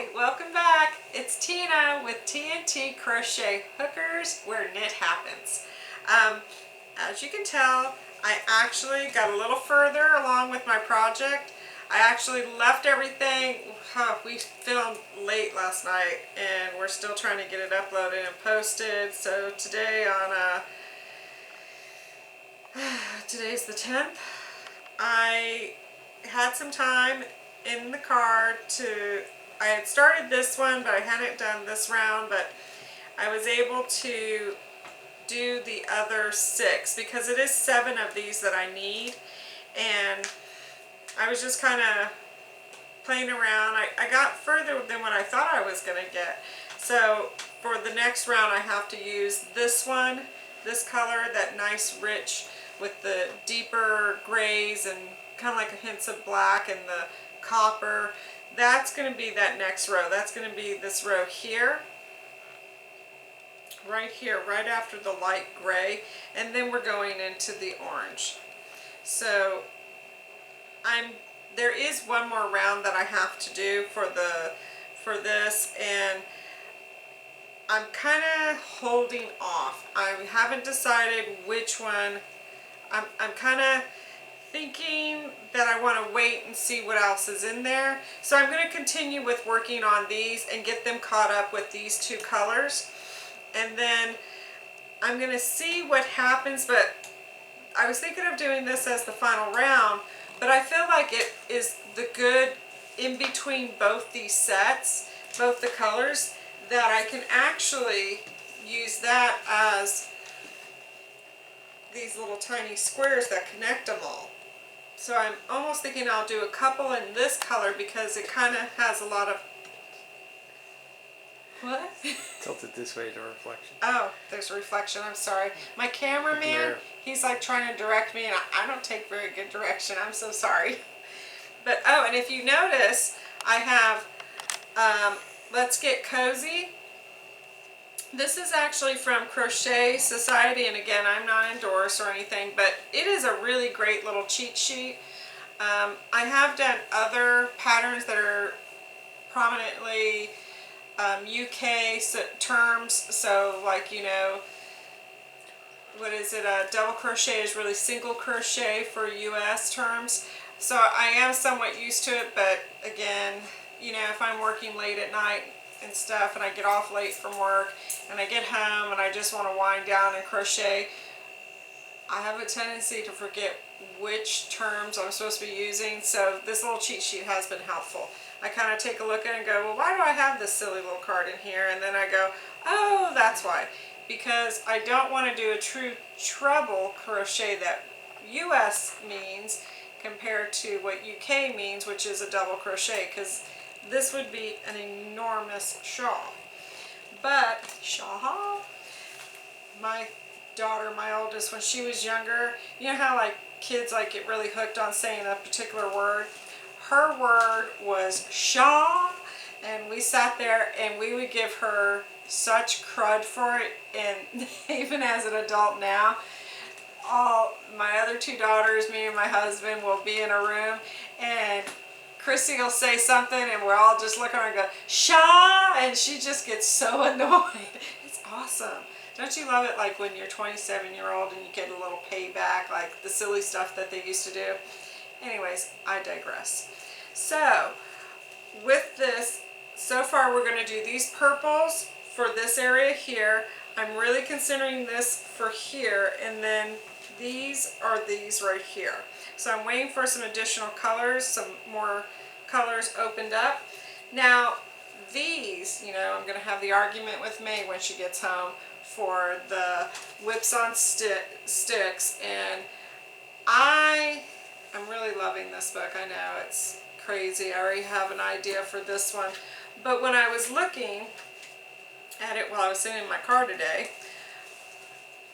Hi, welcome back. It's Tina with TNT Crochet Hookers where knit happens. As you can tell, I actually got a little further along with my project. I actually left everything. We filmed late last night and we're still trying to get it uploaded and posted. So today today's the 10th. I had some time in the car I had started this one, but I hadn't done this round, but I was able to do the other 6 because it is 7 of these that I need, and I was just kind of playing around. I got further than what I thought I was going to get. So for the next round I have to use this one, this color, that nice rich with the deeper grays and kind of like a hints of black and the copper. That's going to be that next row. That's going to be this row here, right after the light gray, and then we're going into the orange. So there is one more round that I have to do for this, and I'm kind of holding off. I haven't decided which one. I'm kind of thinking that I want to wait and see what else is in there. So I'm going to continue with working on these and get them caught up with these 2 colors. And then I'm going to see what happens, but I was thinking of doing this as the final round, but I feel like it is the good in between both these sets, both the colors, that I can actually use that as these little tiny squares that connect them all. So I'm almost thinking I'll do a couple in this color because it kind of has a lot of... What? Tilt it this way to reflection. Oh, there's a reflection. I'm sorry. My cameraman, he's like trying to direct me, and I don't take very good direction. I'm so sorry. But, oh, and if you notice, I have Let's Get Cozy. This is actually from Crochet Society, and again, I'm not endorsed or anything, but it is a really great little cheat sheet. I have done other patterns that are prominently UK terms, so like, you know, what is it, double crochet is really single crochet for US terms. So I am somewhat used to it, but again, you know, if I'm working late at night and stuff and I get off late from work and I get home and I just want to wind down and crochet, I have a tendency to forget which terms I'm supposed to be using, so this little cheat sheet has been helpful. I kind of take a look at it and go, well, why do I have this silly little card in here? And then I go, oh, that's why. Because I don't want to do a true treble crochet that US means compared to what UK means, which is a double crochet, because this would be an enormous shawl. But, my daughter, my oldest, when she was younger, you know how like kids like get really hooked on saying a particular word? Her word was shaw, and we sat there and we would give her such crud for it, and even as an adult now, all my other 2 daughters, me and my husband, will be in a room and Chrissy will say something and we're all just looking at her and go, Shaw, and she just gets so annoyed. It's awesome. Don't you love it, like when you're 27-year-old and you get a little payback, like the silly stuff that they used to do? Anyways, I digress. So, with this, so far we're going to do these purples for this area here. I'm really considering this for here, and then these are these right here. So I'm waiting for some additional colors, some more colors opened up. Now these, you know, I'm going to have the argument with May when she gets home for the whips on sticks, and I'm really loving this book. I know it's crazy. I already have an idea for this one, but when I was looking at it while I was sitting in my car today,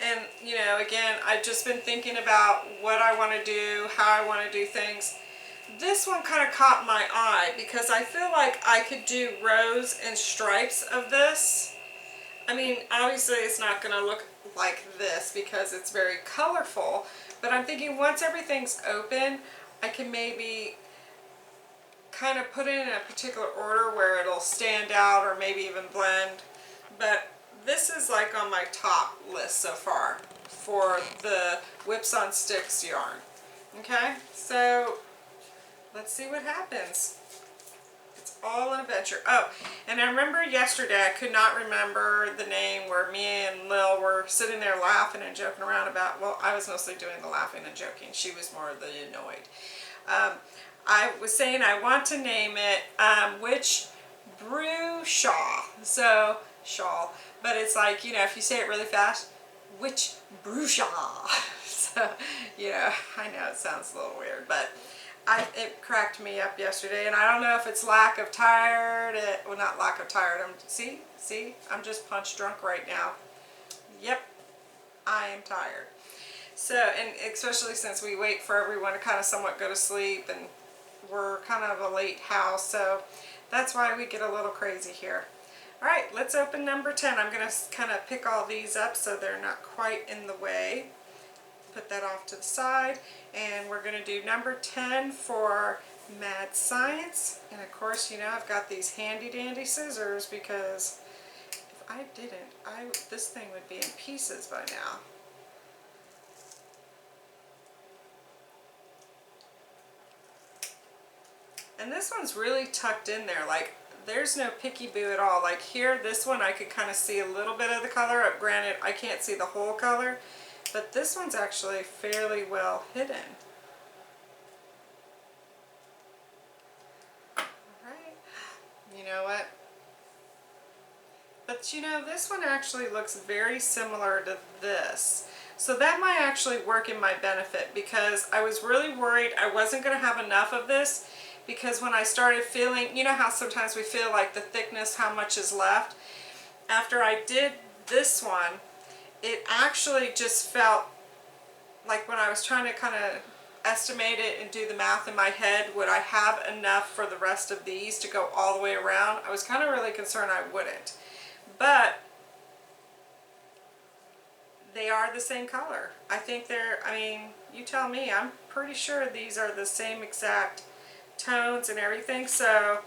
and you know, again, I've just been thinking about what I want to do, how I want to do things. This one kind of caught my eye because I feel like I could do rows and stripes of this. I mean, obviously it's not going to look like this because it's very colorful, but I'm thinking once everything's open, I can maybe kind of put it in a particular order where it'll stand out or maybe even blend. But this is like on my top list so far for the Whips on Sticks yarn. Okay, so let's see what happens. It's all an adventure. Oh, and I remember yesterday I could not remember the name where me and Lil were sitting there laughing and joking around about, well, I was mostly doing the laughing and joking. She was more the annoyed. I was saying I want to name it Witch Brew Shaw. So, shawl. But it's like, you know, if you say it really fast, Witch Brew Shaw. So, you know, I know it sounds a little weird, but it cracked me up yesterday, and I don't know if it's lack of tired, well, not lack of tired, see, I'm just punch drunk right now. Yep, I am tired. So, and especially since we wait for everyone to kind of somewhat go to sleep, and we're kind of a late house, so that's why we get a little crazy here. Alright, let's open number 10. I'm going to kind of pick all these up so they're not quite in the way. Put that off to the side, and we're going to do number 10 for Mad Science. And of course, you know, I've got these handy dandy scissors because if I didn't, this thing would be in pieces by now. And this one's really tucked in there, like there's no picky boo at all. Like here, this one I could kind of see a little bit of the color. Granted, I can't see the whole color. But this one's actually fairly well hidden. Alright, you know what? But you know, this one actually looks very similar to this. So that might actually work in my benefit because I was really worried I wasn't going to have enough of this because when I started feeling, you know how sometimes we feel like the thickness, how much is left? After I did this one, it actually just felt like when I was trying to kind of estimate it and do the math in my head, would I have enough for the rest of these to go all the way around? I was kind of really concerned I wouldn't. But they are the same color. I think they're, I mean, you tell me, I'm pretty sure these are the same exact tones and everything. So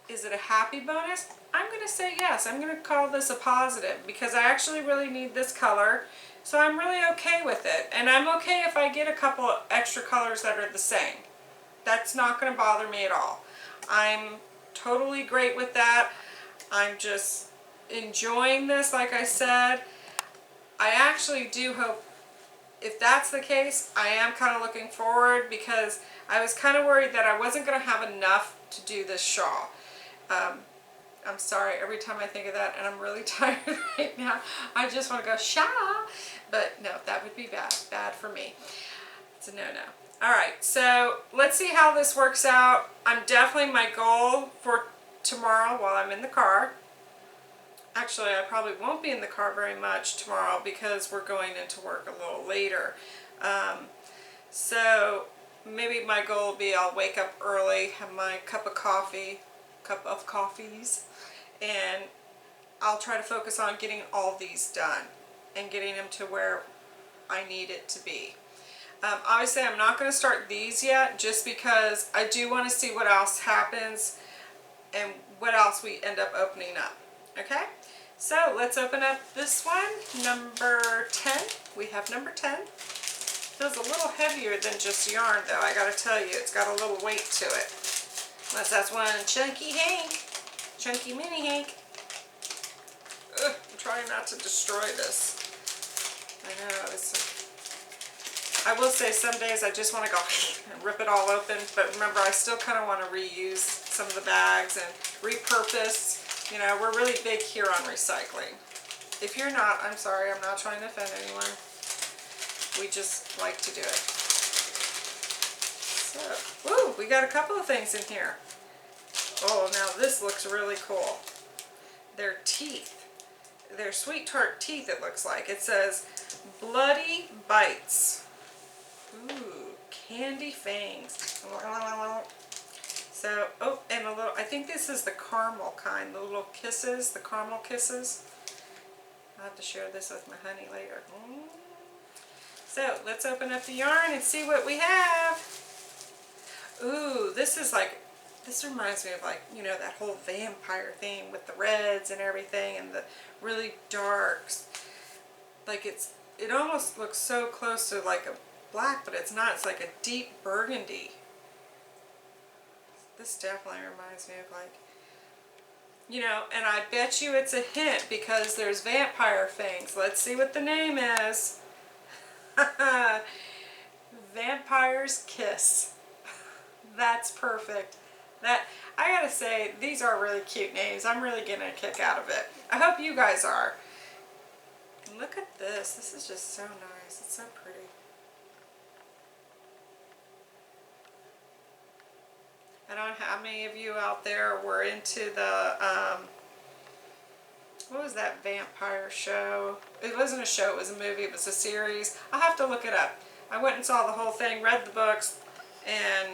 is it a happy bonus? I'm going to say yes. I'm going to call this a positive because I actually really need this color. So I'm really okay with it. And I'm okay if I get a couple of extra colors that are the same. That's not going to bother me at all. I'm totally great with that. I'm just enjoying this, like I said. I actually do hope, if that's the case, I am kind of looking forward because I was kind of worried that I wasn't going to have enough to do this shawl. I'm sorry, every time I think of that, and I'm really tired right now, I just want to go, shaw! But no, that would be bad. Bad for me. It's a no-no. Alright, so let's see how this works out. I'm definitely, my goal for tomorrow while I'm in the car, actually I probably won't be in the car very much tomorrow because we're going into work a little later. So maybe my goal will be I'll wake up early, have my cup of coffees, and I'll try to focus on getting all these done and getting them to where I need it to be. Obviously I'm not going to start these yet just because I do want to see what else happens and what else we end up opening up. Okay, so let's open up this one, number 10. We have number 10. Feels a little heavier than just yarn though, I gotta tell you. It's got a little weight to it. Unless that's one chunky Hank. Chunky mini Hank. Ugh, I'm trying not to destroy this. I know, I will say some days I just want to go and rip it all open, but remember I still kind of want to reuse some of the bags and repurpose. You know, we're really big here on recycling. If you're not, I'm sorry, I'm not trying to offend anyone. We just like to do it. So, woo, we got a couple of things in here. Oh, now this looks really cool. They're teeth. They're sweet tart teeth, it looks like. It says Bloody Bites. Ooh, candy fangs. So, oh, and a little, I think this is the caramel kind, the little kisses, the caramel kisses. I'll have to share this with my honey later. So, let's open up the yarn and see what we have. Ooh, this reminds me of like, you know, that whole vampire theme with the reds and everything and the really darks. Like it almost looks so close to like a black, but it's not. It's like a deep burgundy. This definitely reminds me of like, you know, and I bet you it's a hint because there's vampire things. Let's see what the name is. Vampire's Kiss. That's perfect. That, I gotta say, these are really cute names. I'm really getting a kick out of it. I hope you guys are. Look at this. This is just so nice. It's so pretty. I don't know how many of you out there were into the, what was that vampire show? It wasn't a show, it was a movie, it was a series. I'll have to look it up. I went and saw the whole thing, read the books, and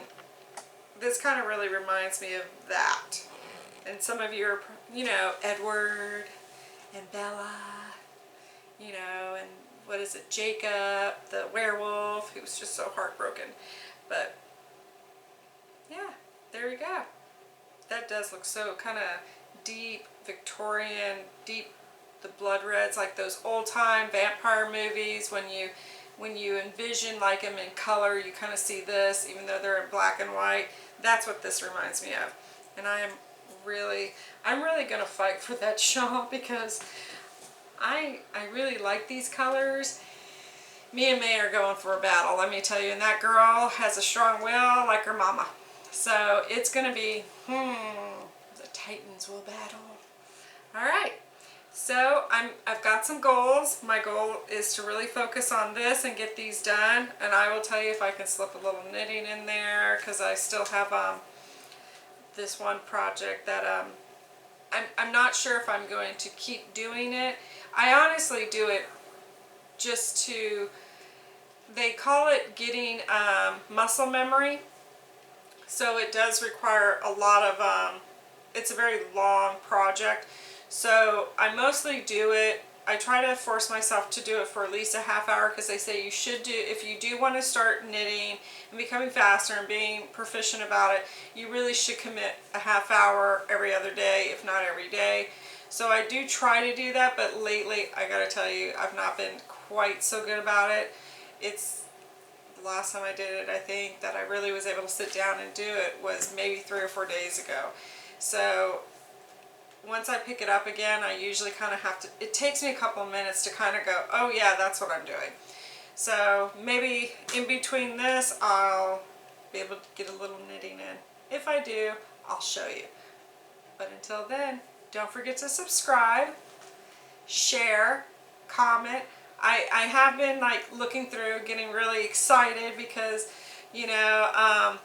this kind of really reminds me of that. And some of you are, you know, Edward and Bella, you know, and what is it, Jacob, the werewolf, who was just so heartbroken. But, yeah, there you go. That does look so kind of deep, Victorian, deep, the blood reds, like those old-time vampire movies when you envision like them in color, you kind of see this, even though they're in black and white. That's what this reminds me of. And I'm really going to fight for that shawl because I really like these colors. Me and May are going for a battle, let me tell you. And that girl has a strong will like her mama. So it's going to be, the Titans will battle. All right. So I've got some goals. My goal is to really focus on this and get these done. And I will tell you if I can slip a little knitting in there because I still have this one project that I'm not sure if I'm going to keep doing it. I honestly do it just to, they call it getting muscle memory. So it does require a lot of, it's a very long project. So I mostly do it, I try to force myself to do it for at least a half hour because they say you should do, if you do want to start knitting and becoming faster and being proficient about it, you really should commit a half hour every other day, if not every day. So I do try to do that, but lately, I gotta tell you, I've not been quite so good about it. It's the last time I did it, I think, that I really was able to sit down and do it was maybe 3 or 4 days ago. So once I pick it up again, I usually kind of have to, it takes me a couple of minutes to kind of go, oh yeah, that's what I'm doing. So maybe in between this, I'll be able to get a little knitting in. If I do, I'll show you. But until then, don't forget to subscribe, share, comment. I have been like looking through, getting really excited because, you know,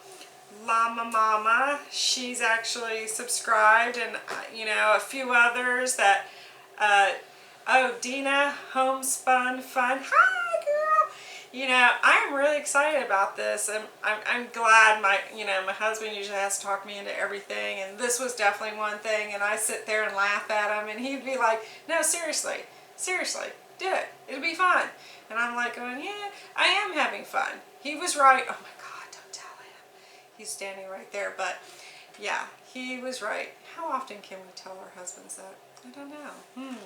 Llama Mama, she's actually subscribed, and you know, a few others that, oh, Dina, Homespun Fun, hi girl, you know, I'm really excited about this, and I'm glad my husband usually has to talk me into everything, and this was definitely one thing, and I sit there and laugh at him, and he'd be like, no, seriously, do it, it'll be fun, and I'm like going, yeah, I am having fun. He was right. Oh my God, don't tell him. He's standing right there, but yeah, he was right. How often can we tell our husbands that? I don't know.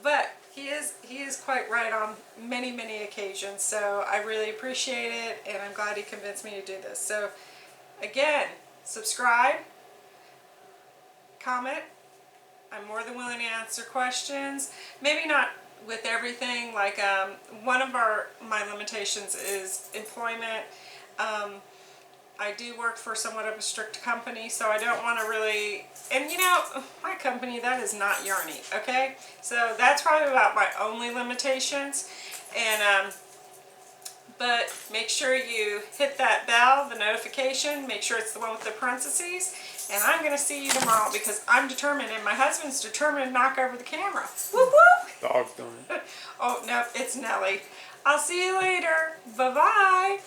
But he is quite right on many occasions, so I really appreciate it, and I'm glad he convinced me to do this. So again, subscribe, comment. I'm more than willing to answer questions. Maybe not with everything, like one of my limitations is employment. I do work for somewhat of a strict company, so I don't want to really, and you know, my company, that is not Yarny, okay? So that's probably about my only limitations, and but make sure you hit that bell, the notification, make sure it's the one with the parentheses, and I'm going to see you tomorrow because I'm determined, and my husband's determined to knock over the camera. Whoop whoop! Dog's doing it. Oh, no, it's Nellie. I'll see you later. Bye-bye.